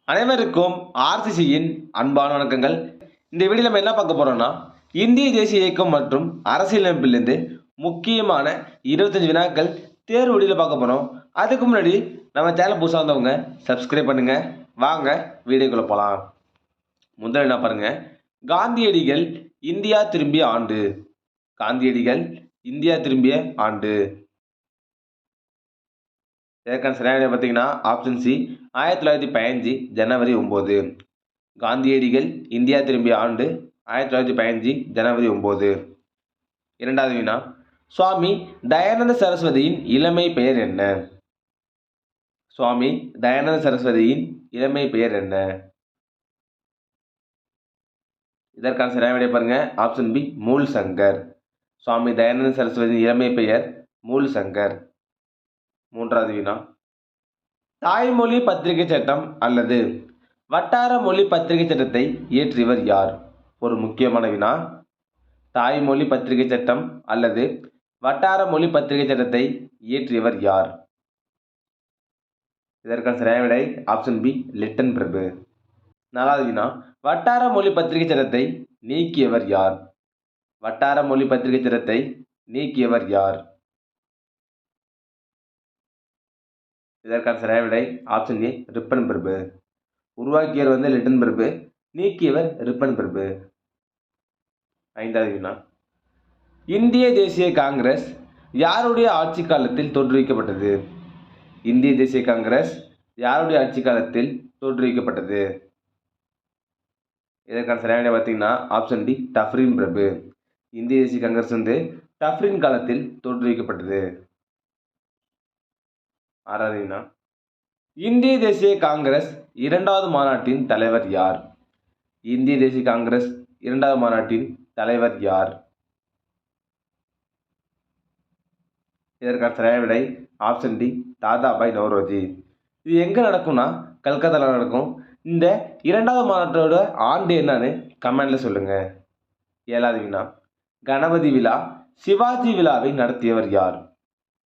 அனைவருக்கும் ஆர்சிசியின் அன்பான வணக்கங்கள். இந்த வீடியோ நம்ம என்ன பார்க்க போறோம்னா, இந்திய தேசிய இயக்கம் மற்றும் அரசியலமைப்பிலிருந்து முக்கியமான 25 வினாக்கள் தேர்வு வீடியோல பார்க்க போறோம். அதுக்கு முன்னாடி நம்ம சேனல் புதுசா வந்தவங்க சப்ஸ்கிரைப் பண்ணுங்க. வாங்க வீடியோக்குள்ள போலாம். முதல்ல என்ன பாருங்க, காந்தியடிகள் இந்தியா திரும்பிய ஆண்டு. காந்தியடிகள் இந்தியா திரும்பிய ஆண்டு. இதற்கான சரியான விடை பார்த்தீங்கன்னா ஆப்ஷன் சி 1915 ஜனவரி 9. காந்தியடிகள் இந்தியா திரும்பிய ஆண்டு 1915 ஜனவரி 9. இரண்டாவது வினா, சுவாமி தயானந்த சரஸ்வதியின் இளமை பெயர் என்ன? சுவாமி தயானந்த சரஸ்வதியின் இளமை பெயர் என்ன? இதற்கான சரியான விடை பாருங்க ஆப்ஷன் பி மூல் சங்கர். சுவாமி தயானந்த சரஸ்வதியின் இளமை பெயர் மூல் சங்கர். மூன்றாவது வினா, தாய்மொழி பத்திரிகை சட்டம் அல்லது வட்டார மொழி பத்திரிகை சட்டத்தை இயற்றியவர் யார்? ஒரு முக்கியமான வினா. தாய்மொழி பத்திரிகை சட்டம் அல்லது வட்டார மொழி பத்திரிகை சட்டத்தை இயற்றியவர் யார்? இதற்கான சரியான விடை ஆப்ஷன் பி லிட்டன் பிரபு. நாலாவது வினா, வட்டார மொழி பத்திரிகை சட்டத்தை நீக்கியவர் யார்? வட்டார மொழி பத்திரிகை சட்டத்தை நீக்கியவர் யார்? இதற்கான சரியான விடை ஆப்ஷன் ஏ ரிப்பன் பிரபு. உருவாக்கியவர் லிட்டன் பிரபு, நீக்கியவர் ரிப்பன் பிரபு. ஐந்தாவது வினா, இந்திய தேசிய காங்கிரஸ் யாருடைய ஆட்சி காலத்தில் தோற்றுவிக்கப்பட்டது? இந்திய தேசிய காங்கிரஸ் யாருடைய ஆட்சி காலத்தில் தோற்றுவிக்கப்பட்டது? இதற்கான சரியான விடை பார்த்தீங்கன்னா ஆப்ஷன் டி டஃப்ரின் பிரபு. இந்திய தேசிய காங்கிரஸ் டஃப்ரின் காலத்தில் தோற்றுவிக்கப்பட்டது. ஆறாவது வினா, இந்திய தேசிய காங்கிரஸ் இரண்டாவது மாநாட்டின் தலைவர் யார்? இந்திய தேசிய காங்கிரஸ் இரண்டாவது மாநாட்டின் தலைவர் யார்? இதற்கான சரியான விடை ஆப்ஷன் டி தாதாபாய் நௌரோஜி. இது எங்க நடக்கும்னா கல்கத்தால நடக்கும். இந்த இரண்டாவது மாநாட்டோட ஆண்டு என்னன்னு கமெண்ட்ல சொல்லுங்க. ஏழாவது வினா, கணபதி விழா சிவாஜி விழாவை நடத்தியவர் யார்?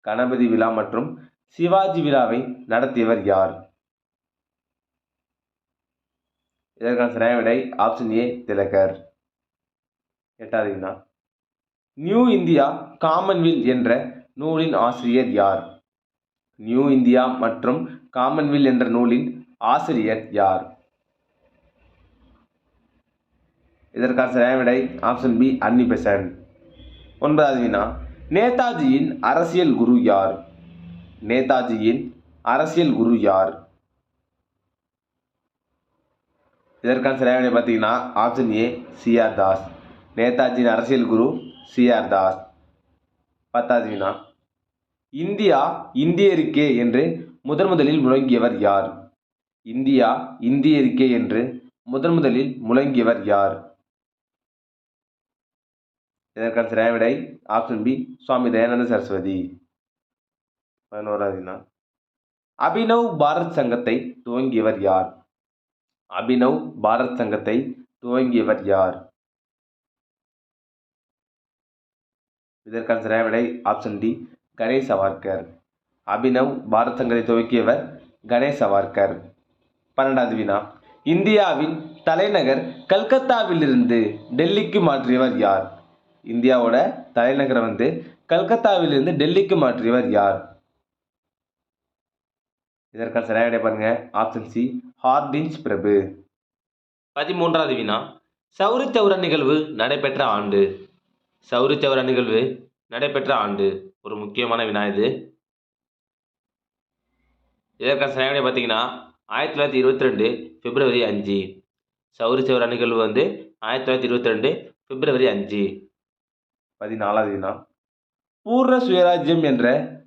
கணபதி விழா மற்றும் சிவாஜி விழாவை நடத்தியவர் யார்? இதற்கான சரியான விடை ஆப்ஷன் ஏ திலகர். எட்டாவது வினா, நியூ இந்தியா காமன்வெல்த் என்ற நூலின் ஆசிரியர் யார்? நியூ இந்தியா மற்றும் காமன்வெல்த் என்ற நூலின் ஆசிரியர் யார்? இதற்கான சரியான விடை ஆப்ஷன் பி அன்னி பெசன்ட். ஒன்பதாவது வினா, நேதாஜியின் அரசியல் குரு யார்? நேதாஜியின் அரசியல் குரு யார்? இதற்கான சரியான விடை பார்த்தீங்கன்னா ஆப்ஷன் ஏ சிஆர் தாஸ். நேதாஜியின் அரசியல் குரு சிஆர் தாஸ். பத்தாவது வினா, இந்தியா இந்தியருக்கே என்று முதலில் முழங்கியவர் யார்? இந்தியா இந்தியருக்கே என்று முதலில் முழங்கியவர் யார்? இதற்கான சரியான விடை ஆப்ஷன் பி சுவாமி தயானந்த சரஸ்வதி. 11வது வினா, அபினவ் பாரத் சங்கத்தை துவங்கியவர் யார்? அபினவ் பாரத் சங்கத்தை துவங்கியவர் யார்? இதற்கான சரியான விடை ஆப்ஷன் டி கணேஷ் சவார்கர். அபினவ் பாரத் சங்கத்தை துவக்கியவர் கணேஷ் சவார்கர். 12வது வினா, இந்தியாவின் தலைநகர் கல்கத்தாவிலிருந்து டெல்லிக்கு மாற்றியவர் யார்? இந்தியாவோட தலைநகரை கல்கத்தாவிலிருந்து டெல்லிக்கு மாற்றியவர் யார்? இதற்கான சரியான விடை பாருங்க ஆப்ஷன் சி ஹார்டின்ஸ் பிரபு. 13வது வினா, சௌரி சௌரா நிகழ்வு நடைபெற்ற ஆண்டு. சௌரி சௌரா நிகழ்வு நடைபெற்ற ஆண்டு. ஒரு முக்கியமான வினா இது. இதற்கான சரியான விடை பார்த்தீங்கன்னா 1922 பிப்ரவரி 5. சௌரி சௌரா நிகழ்வு 1922 பிப்ரவரி 5. 14வது வினா, பூர்ண சுயராஜ்யம் என்ற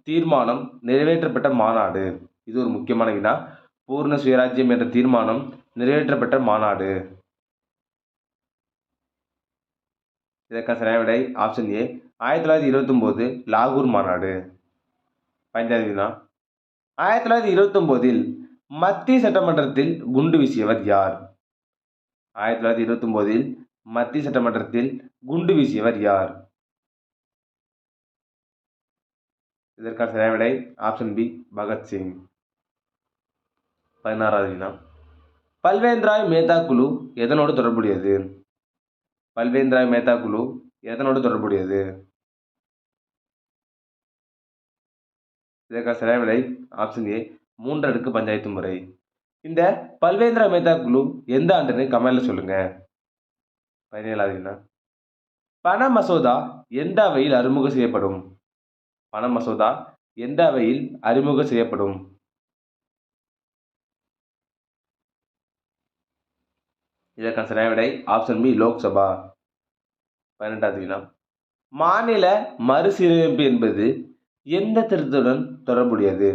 தீர்மானம் நிறைவேற்றப்பட்ட மாநாடு. இது ஒரு முக்கியமான வினா. பூர்ண சுயராஜ்யம் என்ற தீர்மானம் நிறைவேற்றப்பட்ட மாநாடு. இதற்கான சரியான விடை ஆப்ஷன் ஏ 1929 லாகூர் மாநாடு. 15வது வினா, 1929 மத்திய சட்டமன்றத்தில் குண்டு வீசியவர் யார்? 1929 மத்திய சட்டமன்றத்தில் குண்டு வீசியவர் யார்? இதற்கான சரியான விடை ஆப்ஷன் பி பகத்சிங். 16வது வினா, பல்வேந்திராய் மேத்தா குழு எதனோடு தொடர்புடையது? பல்வேந்திராய் மேத்தா குழு எதனோடு தொடர்புடையது? இதற்கான சரியான விடை ஆப்ஷன் ஏ, மூன்றடுக்கு பஞ்சாயத்து முறை. இந்த பல்வேந்திரா மேத்தா குழு எந்த ஆண்டுன்னு கமெண்ட்ல சொல்லுங்க. 17வது வினா. பண மசோதா எந்த அவையில் அறிமுகம் செய்யப்படும்? பண மசோதா எந்த அவையில் அறிமுகம் செய்யப்படும்? இதற்கான சரியான விடை ஆப்ஷன் பி, லோக்சபா. 18வது வினா. மாநில மறுசீரமைப்பு என்பது எந்த திருத்தத்துடன் தொடர்புடையது?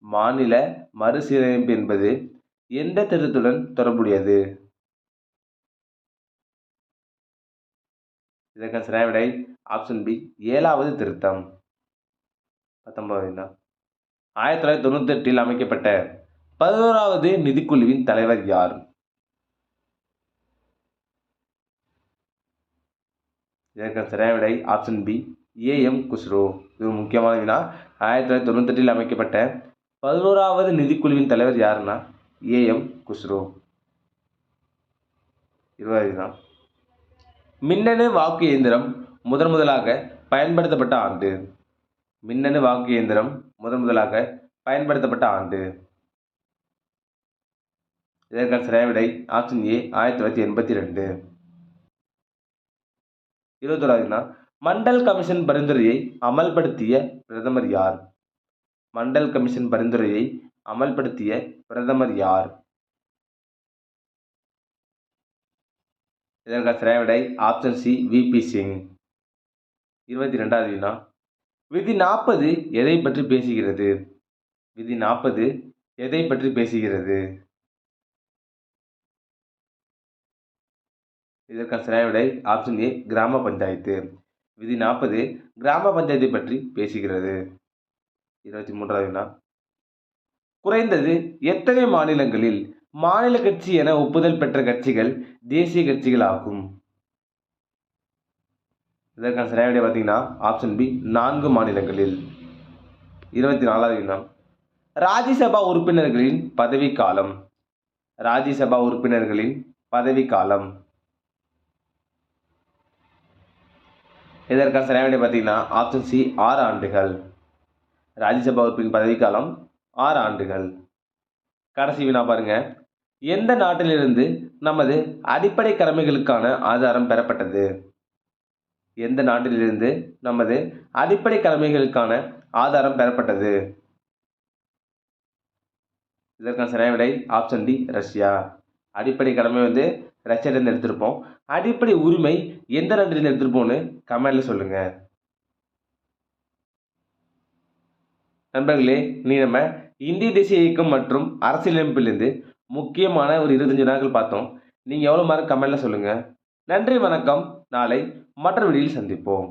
மாநில மறுசீரமைப்பு என்பது எந்த திருத்தத்துடன் தொடர்புடையது? இதற்கான சரியான விடை ஆப்ஷன் பி, 7வது திருத்தம். 19வது வினா. 1998இல் அமைக்கப்பட்ட 11வது நிதிக்குழுவின் தலைவர் யார்? இதற்கான சரியான விடை ஆப்ஷன் பி, ஏ.எம். குஸ்ரோ. இது முக்கியமான வினா. 1998இல் அமைக்கப்பட்ட 11வது நிதிக்குழுவின் தலைவர் யாருன்னா ஏ.எம். குஸ்ரோ. 20வது வினா. மின்னணு வாக்கு இயந்திரம் முதலாக பயன்படுத்தப்பட்ட ஆண்டு? மின்னணு வாக்கு இயந்திரம் முதலாக பயன்படுத்தப்பட்ட ஆண்டு? இதற்கான சரியான விடை ஆப்ஷன் ஏ, 1982. 21வது வினா. மண்டல் கமிஷன் பரிந்துரையை அமல்படுத்திய பிரதமர் யார்? மண்டல் கமிஷன் பரிந்துரையை அமல்படுத்திய பிரதமர் யார்? இதற்கான சரியான விடை ஆப்ஷன் சி, வி.பி. சிங். 22வது வினா. விதி 40 எதை பற்றி பேசுகிறது? விதி 40 எதை பற்றி பேசுகிறது? இதற்கான சரியான விடை ஆப்ஷன் ஏ, கிராம பஞ்சாயத்து. விதி 40 கிராம பஞ்சாயத்தை பற்றி பேசுகிறது. 23வது வினா. குறைந்தது எத்தனை மாநிலங்களில் மாநில கட்சி என ஒப்புதல் பெற்ற கட்சிகள் தேசிய கட்சிகள் ஆகும்? இதற்கான சரியான விடை பார்த்தீங்கன்னா ஆப்ஷன் பி, 4 மாநிலங்களில். 24வது வினா. ராஜ்யசபா உறுப்பினர்களின் பதவி காலம்? ராஜ்யசபா உறுப்பினர்களின் பதவி காலம்? இதற்கான சரியான விடை பார்த்தீங்கன்னா ஆப்ஷன் சி, 6 ஆண்டுகள். ராஜ்யசபா உறுப்பின் பதவிக்காலம் 6 ஆண்டுகள். கடைசி வினா பாருங்க. எந்த நாட்டிலிருந்து நமது அடிப்படை கடமைகளுக்கான ஆதாரம் பெறப்பட்டது? எந்த நாட்டிலிருந்து நமது அடிப்படை கடமைகளுக்கான ஆதாரம் பெறப்பட்டது? இதற்கான சரியான விடை ஆப்ஷன் டி, ரஷ்யா. அடிப்படை கடமை ரஷ்யாவிலிருந்து எடுத்திருப்போம். அடிப்படை உரிமை எந்த நாட்டிலிருந்து எடுத்திருப்போம்னு கமெண்ட்ல சொல்லுங்க. நண்பர்களே, நீ நம்ம இந்திய தேசிய இயக்கம் மற்றும் அரசியலமைப்பிலிருந்து முக்கியமான ஒரு 25 வினாக்கள் பார்த்தோம். நீங்க எவ்வளவு மார்க் கமெண்ட்ல சொல்லுங்க. நன்றி, வணக்கம். நாளை மற்ற வீடியோவில் சந்திப்போம்.